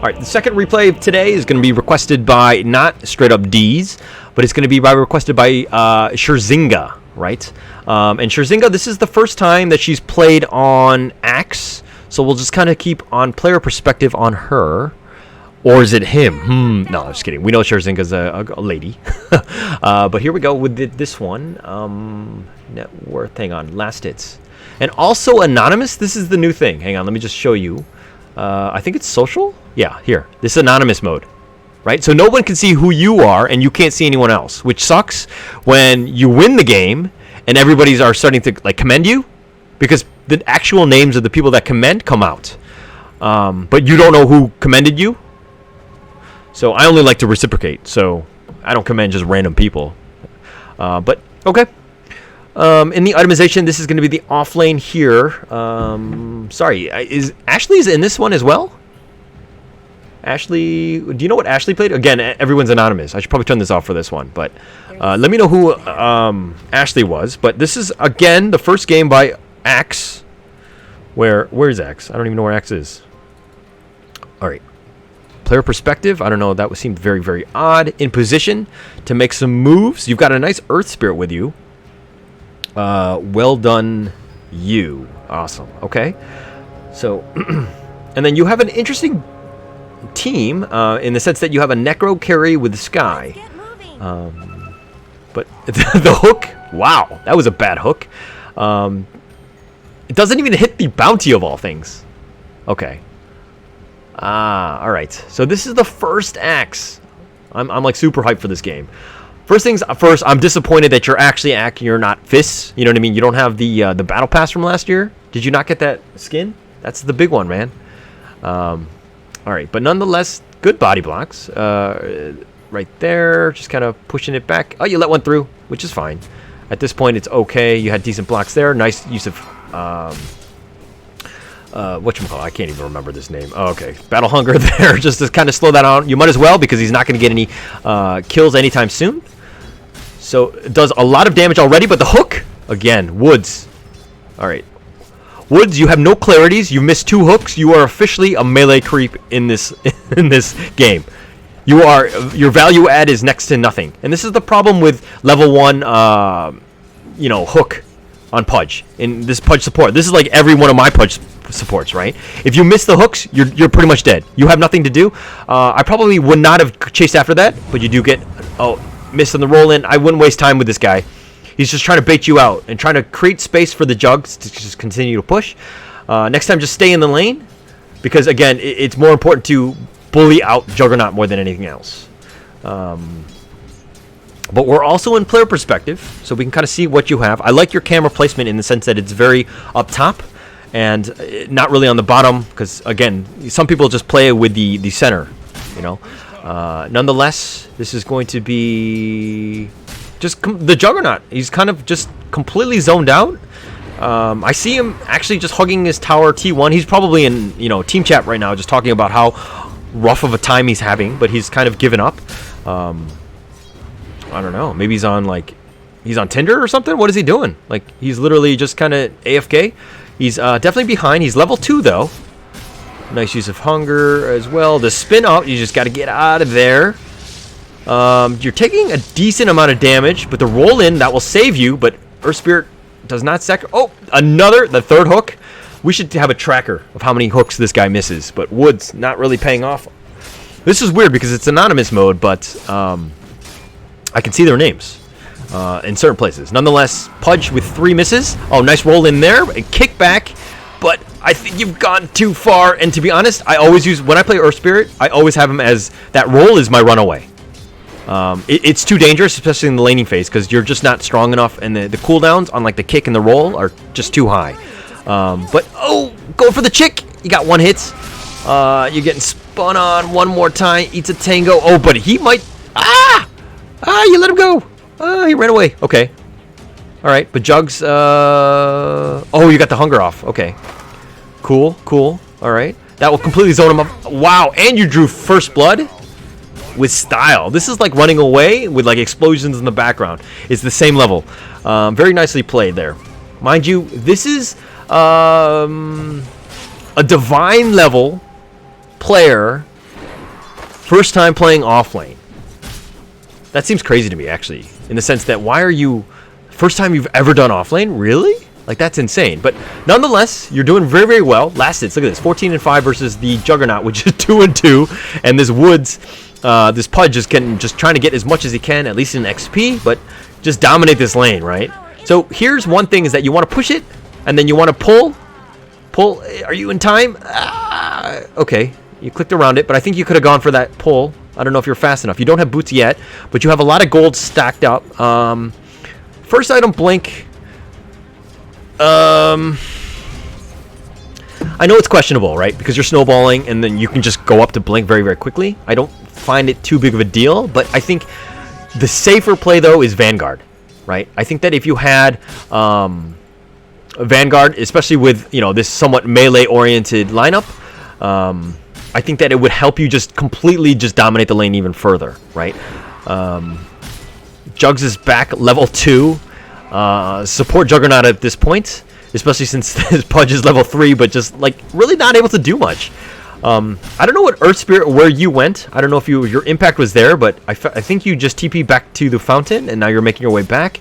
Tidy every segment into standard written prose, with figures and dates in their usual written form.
right, the second replay of today is going to be requested by not straight up D's, but it's going to be requested by Cherzinga, right? And Cherzinga, this is the first time that she's played on Axe, so we'll just kind of keep on player perspective on her. Or is it him? No, I'm just kidding. We know Cherzinga's a lady. But here we go with this one. Net worth, hang on, last hits. And also anonymous, this is the new thing. Hang on, let me just show you. I think it's social? Yeah, here. This is anonymous mode, right? So no one can see who you are, and you can't see anyone else, which sucks when you win the game and everybody's are starting to like commend you, because the actual names of the people that commend come out. But you don't know who commended you. So I only like to reciprocate, so I don't commend just random people. But okay. In the itemization, this is going to be the offlane here. Sorry, is Ashley's in this one as well? Ashley, do you know what Ashley played? Again, everyone's anonymous. I should probably turn this off for this one, but let me know who Ashley was. But this is again the first game by Axe. Where's Axe? I don't even know where Axe is. All right. Player perspective, I don't know, that seemed very, very odd. In position to make some moves. You've got a nice Earth Spirit with you. Well done, you. Awesome. Okay. So, and then you have an interesting team in the sense that you have a Necro carry with the Sky. But the hook, wow, that was a bad hook. It doesn't even hit the bounty of all things. Okay. All right. So this is the first Axe. I'm like super hyped for this game. First things first, I'm disappointed that you're actually you're not Fists. You know what I mean? You don't have the battle pass from last year. Did you not get that skin? That's the big one, man. All right, but nonetheless, good body blocks. Right there, just kind of pushing it back. Oh, you let one through, which is fine. At this point, it's okay. You had decent blocks there. Nice use of whatchamacallit? I can't even remember this name. Oh, okay, Battle Hunger there, just to kind of slow that down. You might as well, because he's not going to get any kills anytime soon. So it does a lot of damage already, but the hook, again, Woods. All right. Woods, you have no clarities. You missed 2 hooks. You are officially a melee creep in this game. Your value add is next to nothing. And this is the problem with level 1 hook on Pudge. In this Pudge support. This is like every one of my Pudge supports, right? If you miss the hooks, you're pretty much dead. You have nothing to do. I probably would not have chased after that, but you do get missed on the roll in. I wouldn't waste time with this guy. He's just trying to bait you out and trying to create space for the jugs to just continue to push. Next time, just stay in the lane, because again, it's more important to bully out Juggernaut more than anything else. But we're also in player perspective, so we can kind of see what you have. I like your camera placement in the sense that it's very up top and not really on the bottom, because again, some people just play with the center, you know. Nonetheless, this is going to be just the Juggernaut. He's kind of just completely zoned out. I see him actually just hugging his tower T1. He's probably in team chat right now, just talking about how rough of a time he's having, but he's kind of given up. I don't know. Maybe he's on Tinder or something. What is he doing? Like, he's literally just kind of AFK. He's definitely behind. He's level 2 though. Nice use of hunger as well. The spin up, you just got to get out of there. You're taking a decent amount of damage, but the roll in that will save you. But Earth Spirit does not the third hook. We should have a tracker of how many hooks this guy misses. But Woods not really paying off. This is weird because it's anonymous mode, but I can see their names in certain places. Nonetheless, Pudge with 3 misses. Oh, nice roll in there. A kickback. But I think you've gone too far. And to be honest, I always when I play Earth Spirit, I always have him as that roll is my runaway. It's too dangerous, especially in the laning phase, because you're just not strong enough, and the cooldowns on like the kick and the roll are just too high. But go for the chick. You got 1 hit. You're getting spun on one more time. Eats a tango. Oh, but he might. You let him go. He ran away. Okay. All right, but Jugs. You got the hunger off. Okay. Cool. All right. That will completely zone him up. Wow, and you drew first blood with style. This is like running away with like explosions in the background. It's the same level. Very nicely played there. Mind you, this is a divine level player First time playing offlane. That seems crazy to me, actually, in the sense that why are you... First time you've ever done offlane? Really? Like, that's insane. But nonetheless, you're doing very, very well. Last hits, look at this. 14-5 versus the Juggernaut, which is 2-2. And this Woods, this Pudge is just trying to get as much as he can, at least in XP, but just dominate this lane, right? So here's one thing is that you want to push it, and then you want to pull. Pull. Are you in time? Okay. You clicked around it, but I think you could have gone for that pull. I don't know if you're fast enough. You don't have boots yet, but you have a lot of gold stacked up. First item, blink. I know it's questionable, right? Because you're snowballing, and then you can just go up to blink very, very quickly. I don't find it too big of a deal, but I think the safer play, though, is Vanguard, right? I think that if you had Vanguard, especially with, you know, this somewhat melee-oriented lineup, I think that it would help you just completely just dominate the lane even further, right? Jugs is back, level 2. Support Juggernaut at this point, especially since his Pudge is level 3, but just, like, really not able to do much. I don't know what Earth Spirit, where you went. I don't know if your impact was there, but I think you just TP back to the fountain, and now you're making your way back.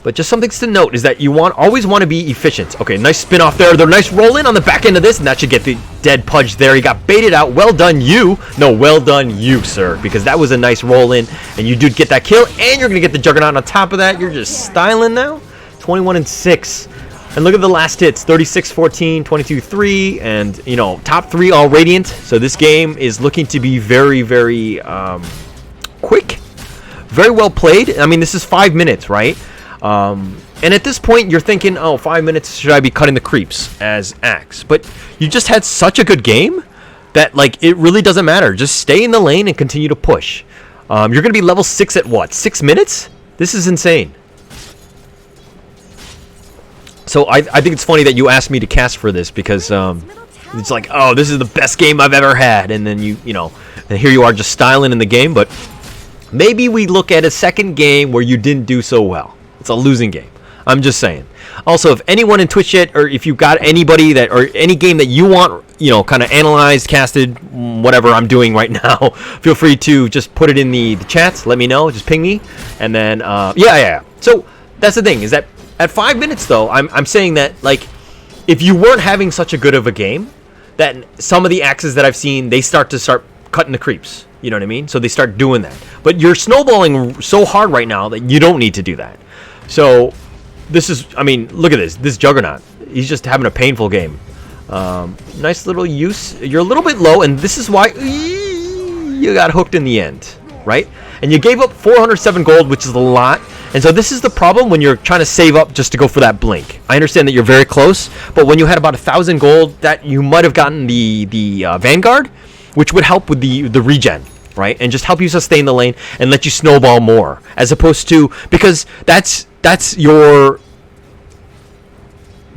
But just some things to note is that you always want to be efficient. Okay, nice spin off there. The nice roll in on the back end of this, and that should get the dead Pudge there. He got baited out. Well done, you. No, well done, you, sir, because that was a nice roll in, and you did get that kill, and you're going to get the Juggernaut on top of that. You're just styling now. 21-6. And look at the last hits. 36-14, 22-3, and, you know, top 3 all Radiant. So this game is looking to be very, very quick. Very well played. I mean, this is 5 minutes, right? And at this point, you're thinking, oh, 5 minutes, should I be cutting the creeps as Axe? But you just had such a good game that, like, it really doesn't matter. Just stay in the lane and continue to push. You're going to be level 6 at what? 6 minutes? This is insane. So I think it's funny that you asked me to cast for this because it's like, oh, this is the best game I've ever had. And then you know, and here you are just styling in the game. But maybe we look at a second game where you didn't do so well. It's a losing game. I'm just saying. Also, if anyone in Twitch chat, or if you've got anybody that, or any game that you want, you know, kind of analyzed, casted, whatever I'm doing right now, feel free to just put it in the chats. Let me know. Just ping me. And then, yeah. So that's the thing, is that at 5 minutes, though, I'm saying that, like, if you weren't having such a good of a game, that some of the axes that I've seen, they start cutting the creeps. You know what I mean? So they start doing that. But you're snowballing so hard right now that you don't need to do that. So this is, I mean, look at this Juggernaut. He's just having a painful game. Nice little use. You're a little bit low, and this is why you got hooked in the end, right? And you gave up 407 gold, which is a lot. And so this is the problem when you're trying to save up just to go for that blink. I understand that you're very close, but when you had about 1,000 gold, that you might have gotten the Vanguard, which would help with the regen, right? And just help you sustain the lane and let you snowball more, as opposed to, because that's your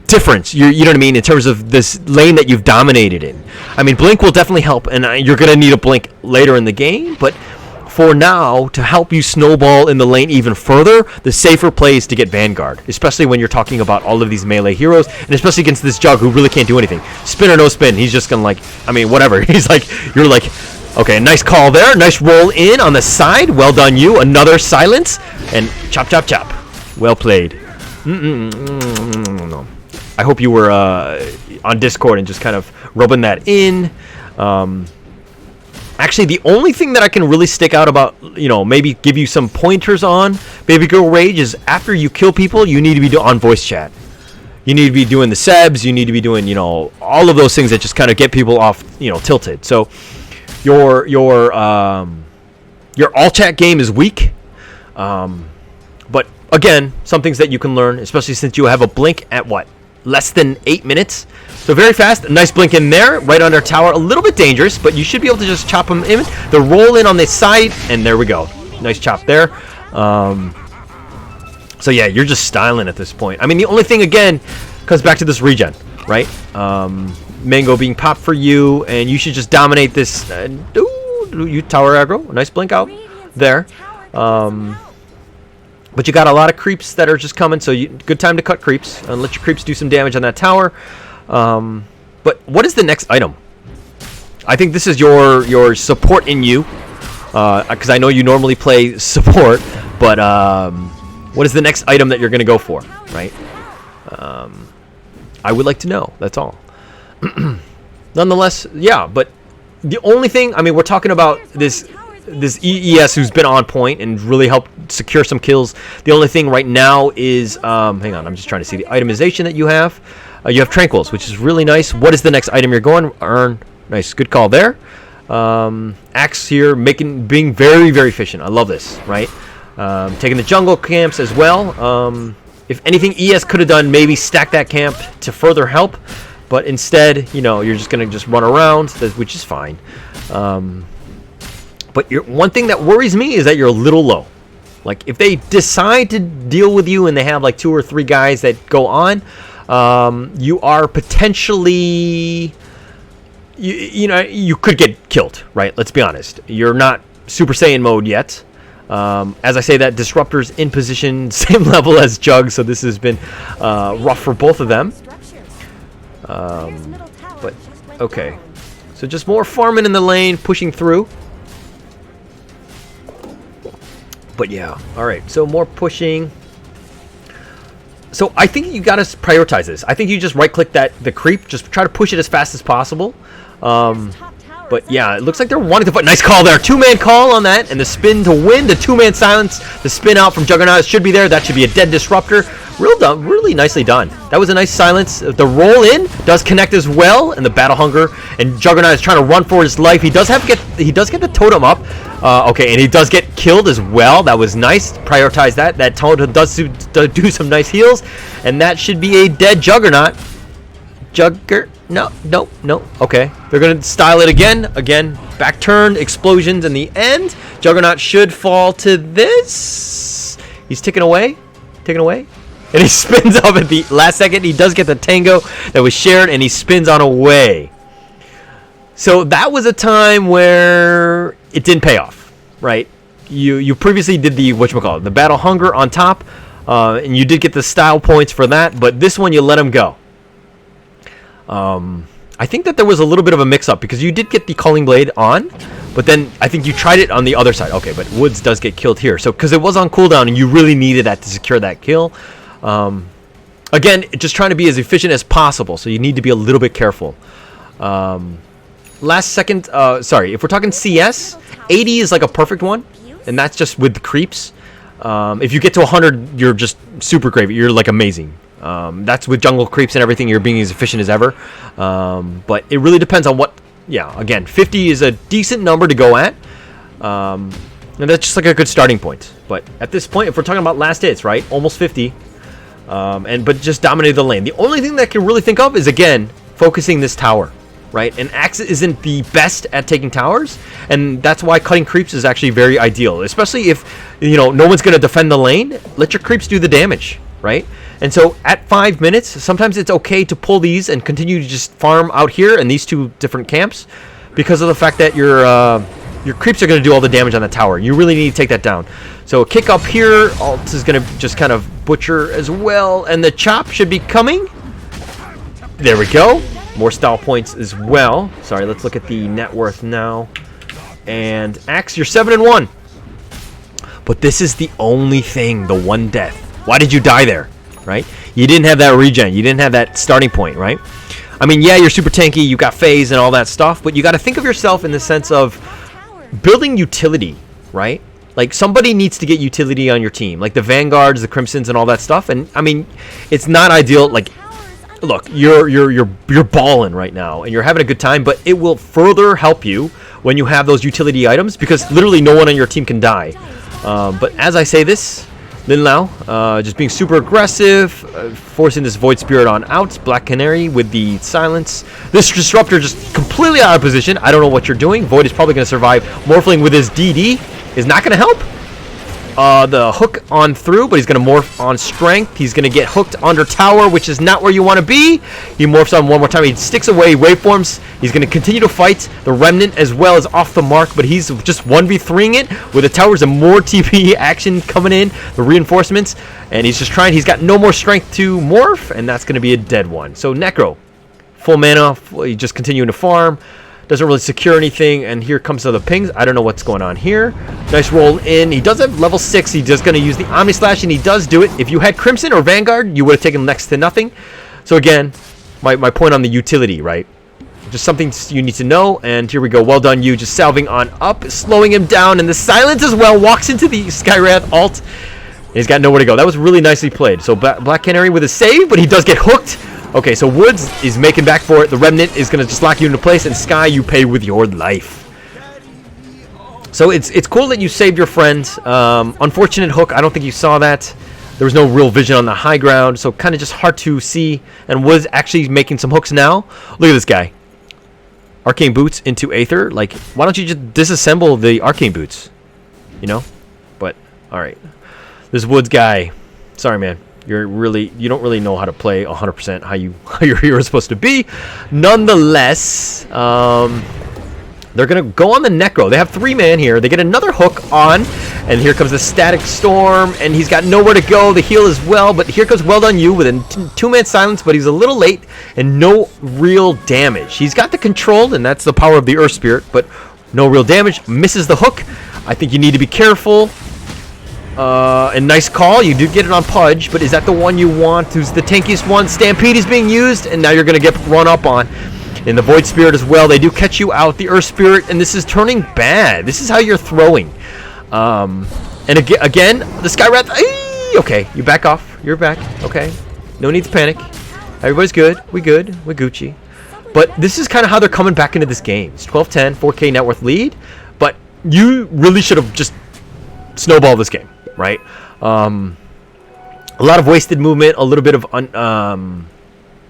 difference. You know what I mean, in terms of this lane that you've dominated in. I mean, blink will definitely help, and you're gonna need a blink later in the game, but for now, to help you snowball in the lane even further, the safer play is to get Vanguard, especially when you're talking about all of these melee heroes, and especially against this Jug who really can't do anything. Spin or no spin, he's just gonna, like, I mean, whatever. He's like, you're like, okay, nice call there, nice roll in on the side, well done you, another silence, and chop, chop, chop. Well played. No. I hope you were on Discord and just kind of rubbing that in. Actually, the only thing that I can really stick out about, you know, maybe give you some pointers on Baby Girl Rage is after you kill people, you need to be on voice chat. You need to be doing the sebs. You need to be doing, you know, all of those things that just kind of get people off, you know, tilted. So your all chat game is weak. But again, some things that you can learn, especially since you have a blink at what? Less than 8 minutes. So very fast. A nice blink in there, right under tower. A little bit dangerous, but you should be able to just chop them in. The roll in on this side, and there we go. Nice chop there. So yeah, you're just styling at this point. I mean, the only thing, again, comes back to this regen, right? Mango being popped for you, and you should just dominate this. You tower aggro. A nice blink out there. But you got a lot of creeps that are just coming, so good time to cut creeps and let your creeps do some damage on that tower. But what is the next item? I think this is your support in you, because I know you normally play support, but what is the next item that you're going to go for, right? I would like to know. That's all. Nonetheless, yeah, but the only thing, I mean, we're talking about this EES who's been on point and really helped secure some kills. The only thing right now is, hang on, I'm just trying to see the itemization that you have. You have Tranquils, which is really nice. What is the next item you're going? Earn. Nice, good call there. Axe here, being very, very efficient. I love this, right? Taking the jungle camps as well. If anything, ES could have done, maybe stack that camp to further help. But instead, you know, you're just going to just run around, which is fine. But one thing that worries me is that you're a little low. Like, if they decide to deal with you and they have like 2 or 3 guys that go on, you are potentially, you know, you could get killed, right? Let's be honest. You're not Super Saiyan mode yet. As I say that, Disruptor's in position, same level as Jug, so this has been rough for both of them. But, okay. So just more farming in the lane, pushing through. But yeah, alright, so more pushing. So I think you gotta prioritize this. I think you just right-click the creep, just try to push it as fast as possible. But yeah, it looks like they're wanting to put, nice call there, 2-man call on that, and the spin to win, the 2-man silence, the spin out from Juggernaut should be there. That should be a dead Disruptor. Really nicely done. That was a nice silence. The roll in does connect as well, and the Battle Hunger, and Juggernaut is trying to run for his life. He does get the totem up. Okay, and he does get killed as well. That was nice. Prioritize that. That totem does do some nice heals, and that should be a dead Juggernaut. No. Okay, they're gonna style it again. Back turn, explosions in the end. Juggernaut should fall to this. He's ticking away, and he spins up at the last second. He does get the tango that was shared, and he spins on away. So that was a time where it didn't pay off, right? You previously did the the Battle Hunger on top, and you did get the style points for that. But this one, you let him go. I think that there was a little bit of a mix-up because you did get the Culling Blade on, but then I think you tried it on the other side. Okay, but Woods does get killed here. So because it was on cooldown and you really needed that to secure that kill. Again, just trying to be as efficient as possible, so you need to be a little bit careful. Last second, sorry, if we're talking CS, 80 is like a perfect one, and that's just with the creeps. If you get to 100, you're just super great. You're like amazing. That's with jungle creeps and everything, you're being as efficient as ever. But it really depends on what, yeah, again, 50 is a decent number to go at. And that's just like a good starting point. But at this point, if we're talking about last hits, right, almost 50, but just dominated the lane. The only thing that I can really think of is, again, focusing this tower, right? And Axe isn't the best at taking towers, and that's why cutting creeps is actually very ideal, especially if, you know, no one's going to defend the lane. Let your creeps do the damage, right? And so at 5 minutes, sometimes it's okay to pull these and continue to just farm out here in these 2 different camps, because of the fact that your creeps are going to do all the damage on the tower. You really need to take that down. So a kick up here, Alt is going to just kind of butcher as well, and the chop should be coming. There we go. More style points as well. Sorry, let's look at the net worth now. And Axe, you're 7-1. But this is the only thing, the one death. Why did you die there? Right? You didn't have that regen. You didn't have that starting point, right? I mean, yeah, you're super tanky. You got phase and all that stuff, but you got to think of yourself in the sense of building utility, right? Like, somebody needs to get utility on your team, like the Vanguards, the Crimsons, and all that stuff. And I mean, it's not ideal. Like, look, you're balling right now, and you're having a good time, but it will further help you when you have those utility items, because literally no one on your team can die. But as I say this, Lin Lao, just being super aggressive, forcing this Void Spirit on out. Black Canary with the silence. This Disruptor just completely out of position. I don't know what you're doing. Void is probably going to survive. Morphling with his DD is not going to help. The hook on through, but he's going to morph on strength. He's going to get hooked under tower, which is not where you want to be. He morphs on one more time. He sticks away waveforms. He's going to continue to fight the Remnant as well as off the mark, but he's just 1v3ing it with the towers and more TP action coming in, the reinforcements, and he's just trying. He's got no more strength to morph, and that's going to be a dead one. So Necro, full mana, just continuing to farm. Doesn't really secure anything, and here comes the pings. I don't know what's going on here. Nice roll in. He does have level 6. He's just going to use the Omni Slash, and he does do it. If you had Crimson or Vanguard, you would have taken next to nothing. So again, my point on the utility, right? Just something you need to know, and here we go. Well done, you. Just salving on up, slowing him down, and the silence as well. Walks into the Skywrath ult. He's got nowhere to go. That was really nicely played. So Black Canary with a save, but he does get hooked. Okay, so Woods is making back for it. The Remnant is going to just lock you into place, and Sky, you pay with your life. So it's cool that you saved your friend. Unfortunate hook. I don't think you saw that. There was no real vision on the high ground, so kind of just hard to see. And Woods actually making some hooks now. Look at this guy. Arcane Boots into Aether. Like, why don't you just disassemble the Arcane Boots? You know? But, alright. This Woods guy. Sorry, man. You don't really know how to play 100% how your hero is supposed to be. Nonetheless, they're gonna go on the Necro. They have 3-man here. They get another hook on, and here comes the Static Storm, and he's got nowhere to go. The heal as well, but here comes Well Done You with a 2-man silence, but he's a little late and no real damage. He's got the control, and that's the power of the Earth Spirit, but no real damage. Misses the hook. I think you need to be careful. And nice call. You do get it on Pudge, but is that the one you want? Who's the tankiest one? Stampede is being used, and now you're going to get run up on. In the Void Spirit as well. They do catch you out. The Earth Spirit, and this is turning bad. This is how you're throwing. And again, the Skywrath. Okay, you back off. You're back. Okay. No need to panic. Everybody's good. We good. We're Gucci. But this is kind of how they're coming back into this game. It's 12-10, 4K net worth lead. But you really should have just snowballed this game. Right? A lot of wasted movement, a little bit of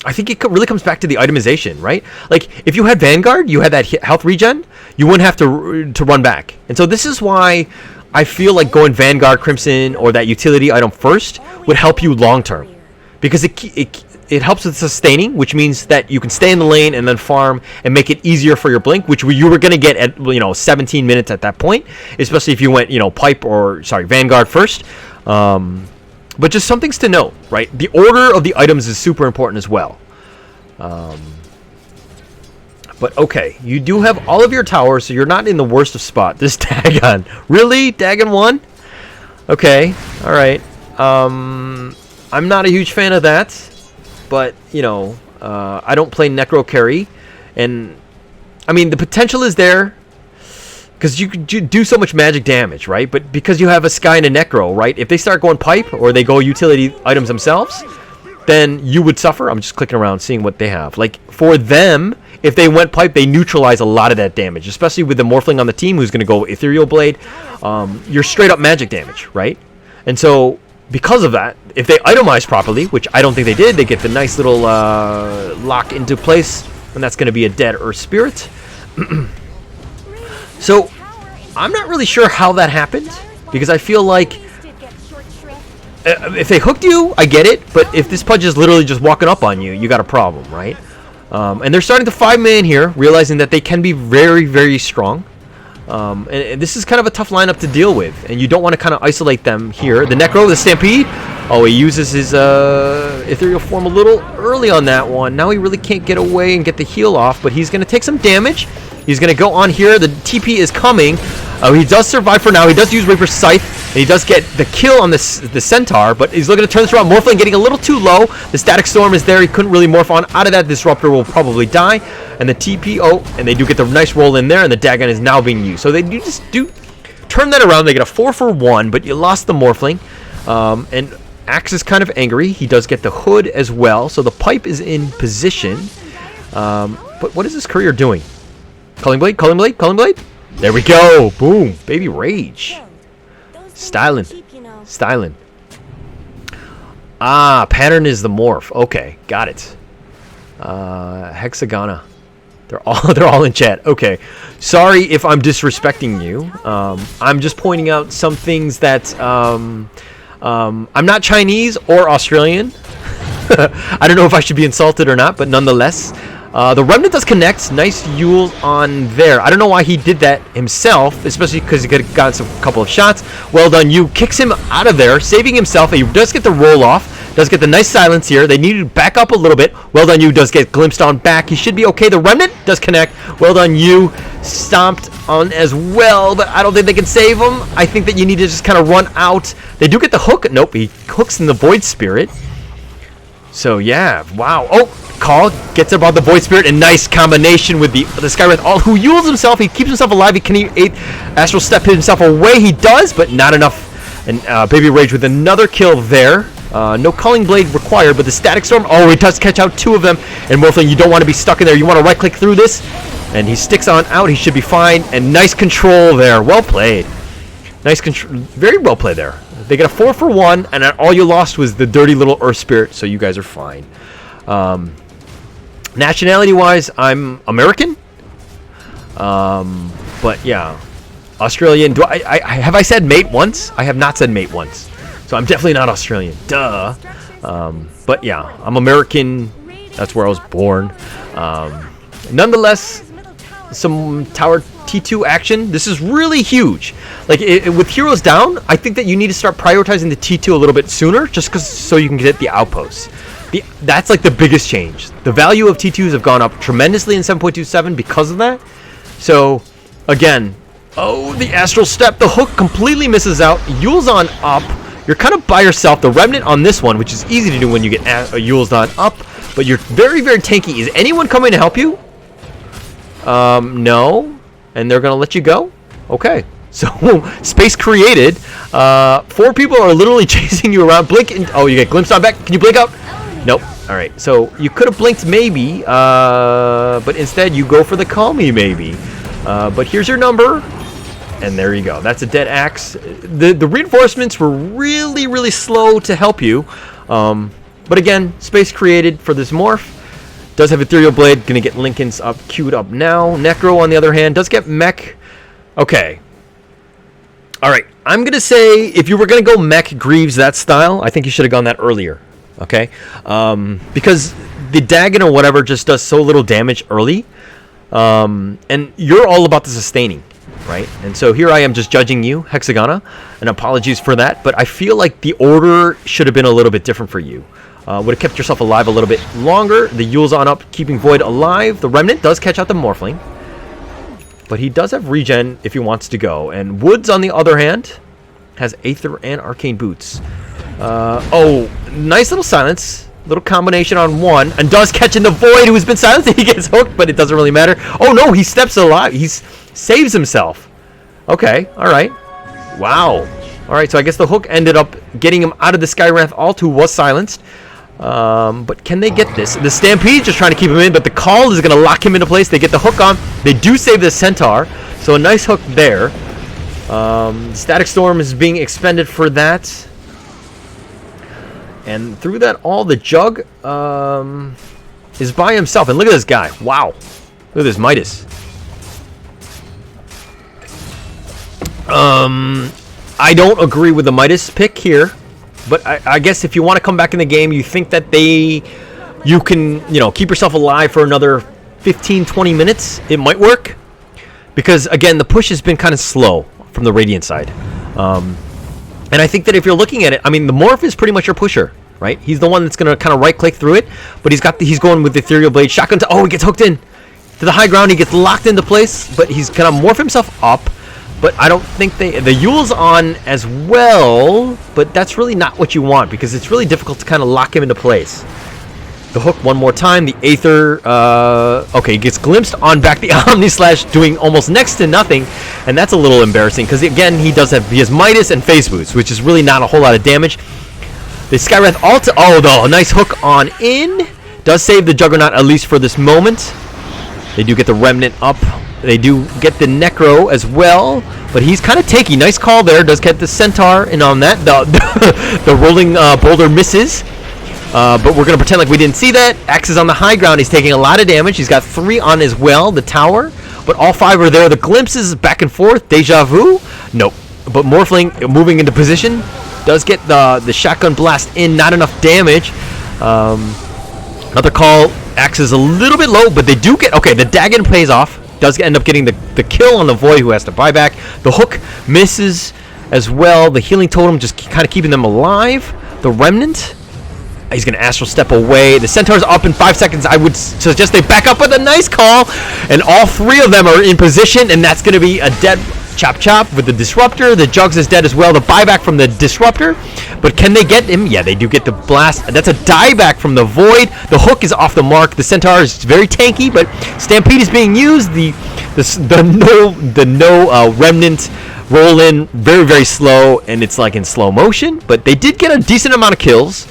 I think it really comes back to the itemization, right? Like if you had Vanguard, you had that health regen, you wouldn't have to run back. And so this is why I feel like going Vanguard, Crimson, or that utility item first would help you long term, because it helps with sustaining, which means that you can stay in the lane and then farm and make it easier for your blink, which you were going to get at 17 minutes at that point, especially if you went Vanguard first. But just some things to know, right? The order of the items is super important as well. But okay, you do have all of your towers, so you're not in the worst of spot. This Dagon, really? Dagon 1? Okay, all right. I'm not a huge fan of that. But, I don't play Necro Carry. And, I mean, the potential is there. Because you could do so much magic damage, right? But because you have a Sky and a Necro, right? If they start going Pipe, or they go utility items themselves, then you would suffer. I'm just clicking around, seeing what they have. Like, for them, if they went Pipe, they neutralize a lot of that damage. Especially with the Morphling on the team, who's going to go Ethereal Blade. You're straight up magic damage, right? And so, because of that, if they itemize properly, which I don't think they did, they get the nice little lock into place, and that's going to be a dead Earth Spirit. So, I'm not really sure how that happened, because I feel like if they hooked you, I get it, but if this Pudge is literally just walking up on you, you got a problem, right? And they're starting to 5-man here, realizing that they can be very, very strong. And this is kind of a tough lineup to deal with, and you don't want to kind of isolate them here. The Necro, the Stampede. Oh, he uses his ethereal form a little early on that one. Now he really can't get away and get the heal off, but he's going to take some damage. He's going to go on here. The TP is coming. He does survive for now. He does use Reaper's Scythe, and he does get the kill on the Centaur, but he's looking to turn this around. Morphling getting a little too low. The Static Storm is there. He couldn't really morph on. Out of that, Disruptor will probably die. And the TP, and they do get the nice roll in there, and the Dagon is now being used. So they just do turn that around. They get a 4-for-1, but you lost the Morphling. And Axe is kind of angry. He does get the Hood as well, so the Pipe is in position. But what is this courier doing? Culling Blade, Culling Blade, Culling Blade. There we go. Boom. Baby Rage. Styling. Styling. Ah, pattern is the morph. Okay, got it. Hexagona. They're all in chat. Okay. Sorry if I'm disrespecting you. I'm just pointing out some things that I'm not Chinese or Australian. I don't know if I should be insulted or not, but nonetheless. The Remnant does connect. Nice Yule on there. I don't know why he did that himself, especially because he could have gotten a couple of shots. Well done, you. Kicks him out of there, saving himself. He does get the roll off. Does get the nice silence here. They need to back up a little bit. Well done, you. Does get glimpsed on back. He should be okay. The remnant does connect. Well done, you. Stomped on as well, but I don't think they can save him. I think that you need to just kind of run out. They do get the hook. Nope, he hooks in the Void Spirit. So, yeah. Wow. Oh, Call gets above the Void Spirit. And nice combination with the Skywrath. All who yules himself. He keeps himself alive. Can he Astral Step himself away? He does, but not enough. And Baby Rage with another kill there. No Culling Blade required, but the Static Storm, oh, it does catch out 2 of them. And Morphling, you don't want to be stuck in there. You want to right-click through this. And he sticks on out. He should be fine. And nice control there. Well played. Nice control. Very well played there. They get a 4 for 1, and all you lost was the dirty little Earth Spirit, so you guys are fine. Nationality-wise, I'm American. But, yeah. Australian. Have I said mate once? I have not said mate once. So I'm definitely not Australian. Duh. But yeah, I'm American. That's where I was born. Nonetheless, some tower T2 action. This is really huge. Like with heroes down, I think that you need to start prioritizing the T2 a little bit sooner, just so you can get the outposts. That's like the biggest change. The value of T2s have gone up tremendously in 7.27 because of that. So again, oh, the Astral Step, the hook completely misses out. Yule's on up. You're kind of by yourself. The Remnant on this one, which is easy to do when you get Yule's on up, but you're very, very tanky. Is anyone coming to help you? No. And they're going to let you go? Okay. So, space created. 4 people are literally chasing you around. Blink. Oh, you get glimpsed on back. Can you blink out? Nope. All right. So, you could have blinked maybe, but instead you go for the call me maybe. But here's your number. And there you go. That's a dead axe. The reinforcements were really, really slow to help you. But again, space created for this morph. Does have Ethereal Blade. Going to get Lincoln's up, queued up now. Necro, on the other hand, does get mech. Okay. All right. I'm going to say if you were going to go mech Greaves that style, I think you should have gone that earlier. Okay? Because the Dagon or whatever just does so little damage early. And you're all about the sustaining. Right? And so here I am just judging you, Hexagona, and apologies for that, but I feel like the order should have been a little bit different for you. Would have kept yourself alive a little bit longer. The Yule's on up, keeping Void alive. The Remnant does catch out the Morphling, but he does have regen if he wants to go. And Woods, on the other hand, has Aether and Arcane Boots. Oh, nice little silence. Little combination on one, and does catch in the Void, who's been silenced, and he gets hooked, but it doesn't really matter. Oh no, he steps alive. He's saves himself. Okay, all right. Wow. All right, so I guess the hook ended up getting him out of the Skywrath Alt, who was silenced. But can they get this? The Stampede just trying to keep him in, but the Call is going to lock him into place. They get the hook on. They do save the Centaur, so a nice hook there. Static Storm is being expended for that. And through that, all the Jug is by himself. And look at this guy. Wow. Look at this Midas. I don't agree with the Midas pick here, but I guess if you want to come back in the game, you think that you can, keep yourself alive for another 15-20 minutes, it might work. Because again, the push has been kind of slow from the Radiant side. And I think that if you're looking at it, I mean, the Morph is pretty much your pusher, right? He's the one that's going to kind of right-click through it, but he's going with the Ethereal Blade shotgun. He gets hooked in to the high ground. He gets locked into place, but he's going to morph himself up. But I don't think the Yule's on as well, but that's really not what you want because it's really difficult to kind of lock him into place. The hook one more time. The Aether, okay, he gets glimpsed on back. The Omni Slash doing almost next to nothing, and that's a little embarrassing because again he has Midas and Phase Boots, which is really not a whole lot of damage. The Skywrath Alt, a nice hook on in, does save the Juggernaut at least for this moment. They do get the Remnant up. They do get the Necro as well, but he's kind of tanky. Nice call there. Does get the Centaur, and on that, the rolling boulder misses. But we're going to pretend like we didn't see that. Axe is on the high ground. He's taking a lot of damage. He's got 3 on as well, the tower. But all 5 are there. The glimpses back and forth. Deja vu. Nope. But Morphling moving into position. Does get the shotgun blast in. Not enough damage. Another call. Axe is a little bit low, but they do get... Okay, the Dagon pays off. Does end up getting the kill on the Void, who has to buy back. The hook misses as well. The healing totem just kind of keeping them alive. The Remnant He's going to astral step away. The Centaur's up in 5 seconds. I would suggest they back up with a nice call. And all 3 of them are in position. And that's going to be a dead chop with the Disruptor. The Jugs is dead as well. The buyback from the Disruptor. But can they get him? Yeah, they do get the blast. That's a dieback from the Void. The hook is off the mark. The Centaur is very tanky, but Stampede is being used. The no remnant roll in very slow, and it's like in slow motion. But they did get a decent amount of kills.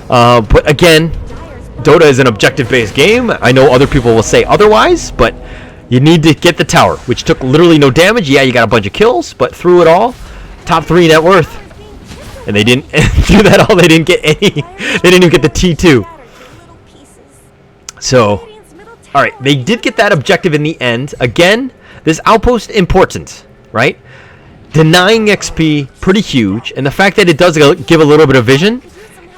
But again, Dota is an objective-based game. I know other people will say otherwise, but you need to get the tower, which took literally no damage. Yeah, you got a bunch of kills, but through it all, top 3 net worth. And they didn't do that all. They didn't get any. They didn't even get the T2. So, all right, they did get that objective in the end. Again, this outpost important, right? Denying XP, pretty huge. And the fact that it does give a little bit of vision,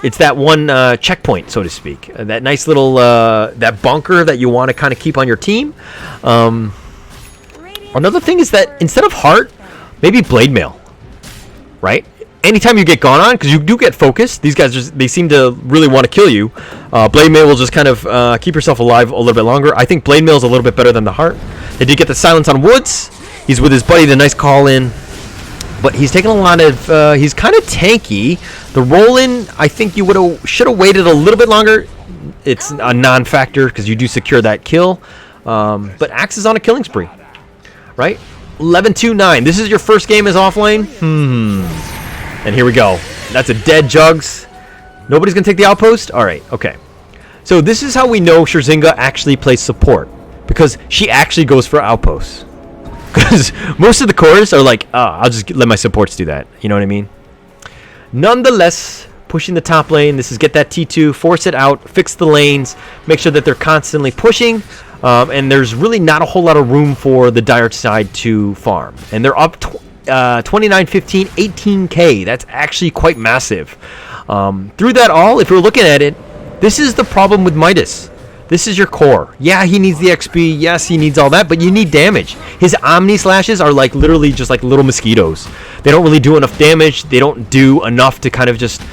it's that one checkpoint, so to speak. That nice little that bunker that you want to kind of keep on your team. Another thing is that instead of heart, maybe blade mail, right? Anytime you get gone on, because you do get focused, these guys they seem to really want to kill you. Blade mail will just kind of keep yourself alive a little bit longer. I think blade mail is a little bit better than the heart. They did get the silence on Woods. He's with his buddy, the nice call in. But he's taking a lot of, he's kind of tanky. The roll-in, I think you should have waited a little bit longer. It's a non-factor because you do secure that kill. But Axe is on a killing spree, right? 11-2-9. This is your first game as offlane? And here we go. That's a dead Jugs. Nobody's going to take the outpost? All right, okay. So this is how we know Cherzinga actually plays support. Because she actually goes for outposts. Because most of the cores are like, I'll just let my supports do that. You know what I mean? Nonetheless, pushing the top lane. This is get that T2, force it out, fix the lanes, make sure that they're constantly pushing. And there's really not a whole lot of room for the Dire side to farm. And they're up 29-15, 18k. That's actually quite massive. Through that all, if you're looking at it, this is the problem with Midas. This is your core. Yeah, he needs the XP. Yes, he needs all that, but you need damage. His Omni Slashes are like literally just like little mosquitoes. They don't really do enough damage. They don't do enough to kind of just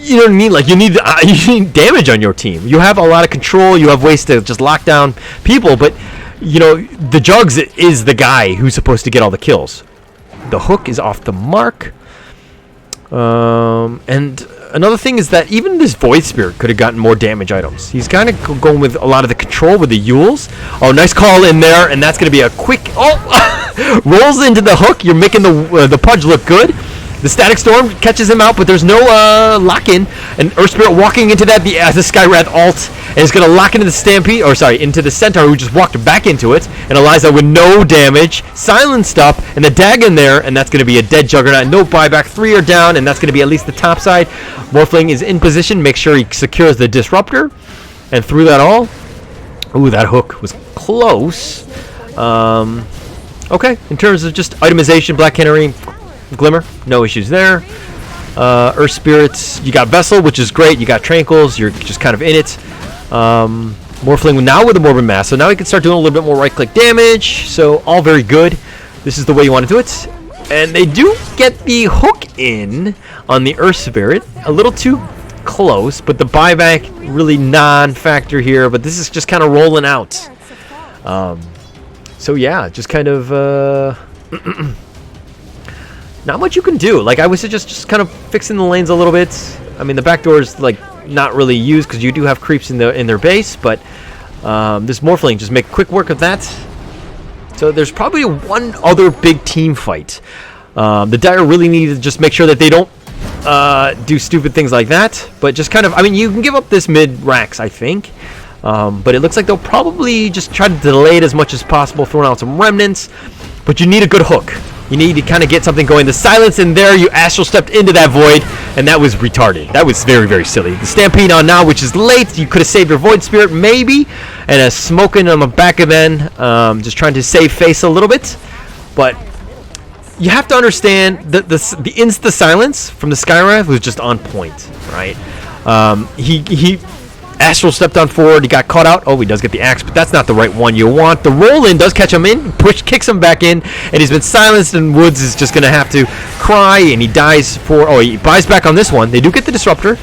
you know what I mean? Like you need damage on your team. You have a lot of control. You have ways to just lock down people, but you know, the Jugs is the guy who's supposed to get all the kills. The hook is off the mark. And another thing is that even this Void Spirit could have gotten more damage items. He's kind of going with a lot of the control with the Yules. Oh, nice call in there, and that's going to be a quick... Oh! Rolls into the hook. You're making the Pudge look good. The Static Storm catches him out, but there's no lock-in. And Earth Spirit walking into that, the Skywrath ult, and is going to lock into the Stampede, or sorry, into the Centaur, who just walked back into it. And Eliza with no damage, silenced up, and the Dag in there, and that's going to be a dead Juggernaut. No buyback, 3 are down, and that's going to be at least the top side. Morphling is in position, make sure he secures the Disruptor. And through that all, ooh, that hook was close. Okay, in terms of just itemization, Black Canary, Glimmer, no issues there. Earth Spirits, you got Vessel, which is great. You got Tranquils, you're just kind of in it. Morphling now with the Morbid Mass, so now he can start doing a little bit more right-click damage. So all very good. This is the way you want to do it. And they do get the hook in on the Earth Spirit. A little too close, but the buyback really non-factor here. But this is just kind of rolling out. So yeah, just kind of... not much you can do. Like I was just kind of fixing the lanes a little bit. I mean, the back door is like not really used because you do have creeps in their base, but this Morphling just make quick work of that. So there's probably one other big team fight. The Dire really need to just make sure that they don't do stupid things like that, but just kind of, I mean, you can give up this mid racks, I think. But it looks like they'll probably just try to delay it as much as possible, throwing out some remnants. But you need a good hook. You need to kind of get something going. The silence in there, you astral stepped into that void, and that was retarded. That was very, very silly. The Stampede on now, which is late. You could have saved your Void Spirit, maybe. And a smoking on the back of end, just trying to save face a little bit. But you have to understand that the insta silence from the Skywrath was just on point, right? He Astral stepped on forward. He got caught out. Oh, he does get the axe, but that's not the right one you want. The roll-in does catch him in. Kicks him back in, and he's been silenced, and Woods is just going to have to cry, and he dies for... Oh, he buys back on this one. They do get the Disruptor.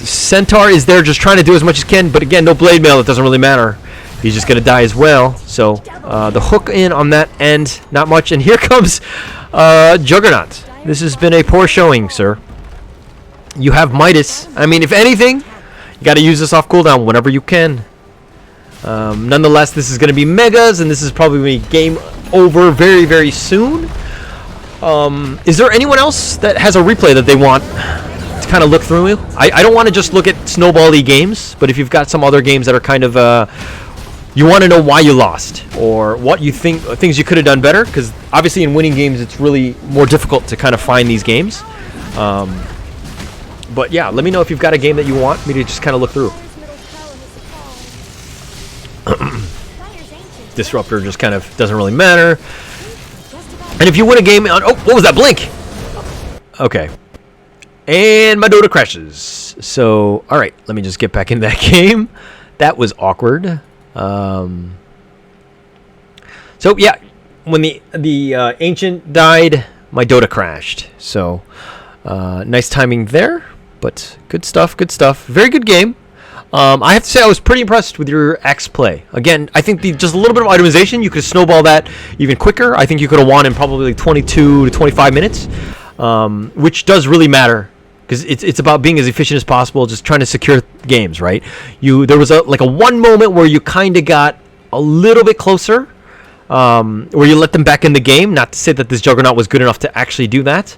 Centaur is there just trying to do as much as he can, but again, no Blade Mail. It doesn't really matter. He's just going to die as well. So the hook in on that end, not much. And here comes Juggernaut. This has been a poor showing, sir. You have Midas. I mean, if anything, you got to use this off cooldown whenever you can. Nonetheless, this is going to be Megas, and this is probably game over very, very soon. Is there anyone else that has a replay that they want to kind of look through? I don't want to just look at snowball-y games, but if you've got some other games that are kind of... you want to know why you lost, or what you think, things you could have done better, because obviously in winning games it's really more difficult to kind of find these games. But yeah, let me know if you've got a game that you want me to just kind of look through. Disruptor just kind of doesn't really matter. And if you win a game on... Oh, what was that? Blink! Okay. And my Dota crashes. So, alright, let me just get back into that game. That was awkward. So yeah, when the Ancient died, my Dota crashed. So nice timing there, but good stuff, good stuff. Very good game. I have to say I was pretty impressed with your X play. Again, I think just a little bit of itemization, you could snowball that even quicker. I think you could have won in probably like 22 to 25 minutes, which does really matter. Because it's about being as efficient as possible, just trying to secure games, right? There was a one moment where you kind of got a little bit closer, where you let them back in the game. Not to say that this Juggernaut was good enough to actually do that.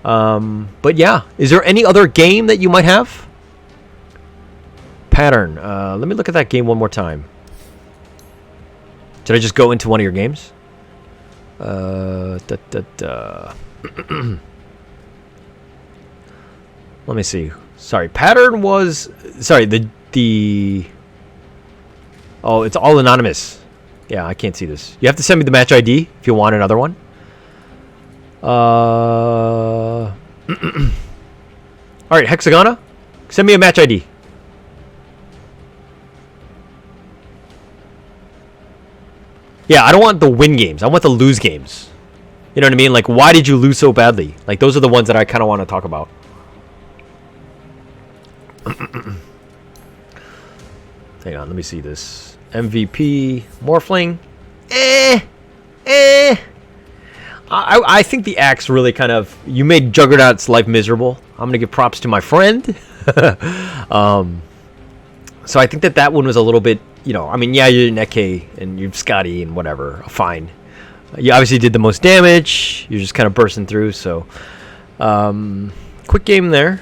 But yeah, is there any other game that you might have? Pattern. Let me look at that game one more time. Did I just go into one of your games? Let me see. Sorry, pattern was... Sorry, the... Oh, it's all anonymous. Yeah, I can't see this. You have to send me the match ID if you want another one. Alright, Hexagona. Send me a match ID. Yeah, I don't want the win games. I want the lose games. You know what I mean? Like, why did you lose so badly? Like, those are the ones that I kind of want to talk about. Hang on, let me see this. MVP, Morphling. I think the axe really kind of... You made Juggernaut's life miserable. I'm going to give props to my friend. So I think that one was a little bit... You know, I mean, yeah, you're Neke and you're Scotty and whatever. Fine. You obviously did the most damage. You're just kind of bursting through, so... quick game there.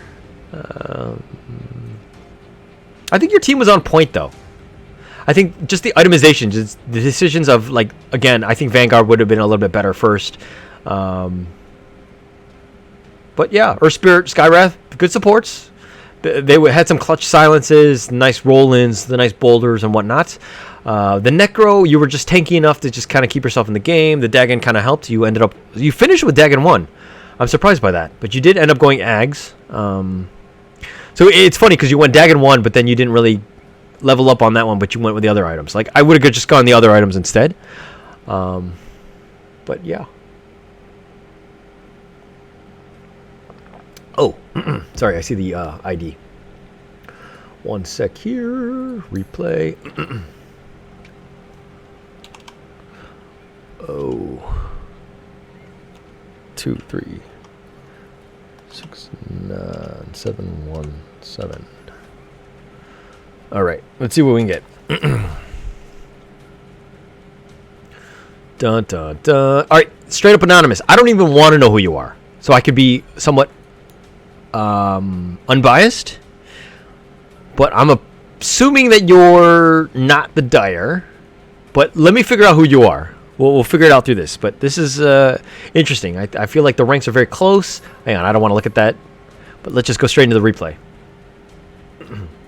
I think your team was on point, though. I think just the itemization, just the decisions of, like, again, I think Vanguard would have been a little bit better first. But yeah, Earth Spirit, Skywrath, good supports. They had some clutch silences, nice roll-ins, the nice boulders and whatnot. The Necro, you were just tanky enough to just kind of keep yourself in the game. The Dagon kind of helped. You finished with Dagon 1. I'm surprised by that. But you did end up going Ags. So it's funny because you went Dagon 1, but then you didn't really level up on that one, but you went with the other items. Like, I would have just gone the other items instead. But yeah. Oh, sorry, I see the ID. One sec here. Replay. Oh. 2, 3, 6, 9, 7, 1, 7. All right, let's see what we can get. Dun, dun, dun. All right, straight up anonymous. I don't even want to know who you are, so I could be somewhat unbiased. But I'm assuming that you're not the Dire. But let me figure out who you are. We'll figure it out through this. But this is interesting. I feel like the ranks are very close. Hang on, I don't want to look at that. But let's just go straight into the replay.